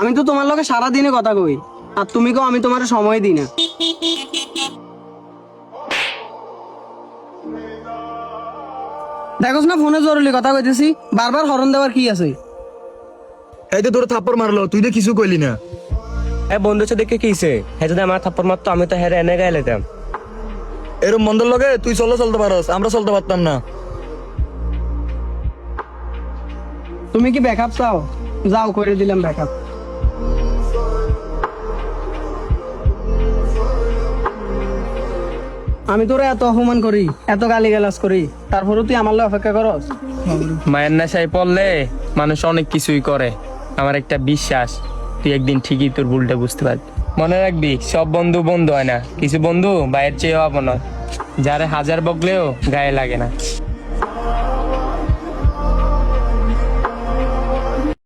আমি তো তোমার লগে সারাদিনে কথা কই, আর তুমি কও আমি তোমার সময় দিই না। দেখোস না ফোনে জরুরি কথা কইতেছি, বারবার হরন দেওয়ার কি আছে? এই তো তোর থাপ্পড় মারলো, তুই তো কিছু কইলি না। বন্ধু হচ্ছে দেখে কি হইছে? হ্যাঁ যদি আমার থাপ্পড় মারতো আমি তো হেরে এনে গায়ে লেতাম। এরম বন্ধের লগে তুই চলতে পারস, আমরা চলতে পারতাম না। তুমি কি ব্যাকআপ চাও? যাও, করে দিলাম ব্যাকআপ। আমি তোরা এত অপমান করি, এত গালিগালাজ করি, তারপরে তুই আমার লাগে অপেক্ষা করস? মায়ের নেশায় পড়লে মানুষ অনেক কিছুই করে। আমার একটা বিশ্বাস তুই একদিন ঠিকই তোর ভুলটা বুঝতে পারবি। মনে রাখবি, সব বন্ধু বন্ধু হয় না, কিছু বন্ধু ভাইয়ের চেয়েও আপন হয়, যারে হাজার বকলেও গায়ে লাগে না।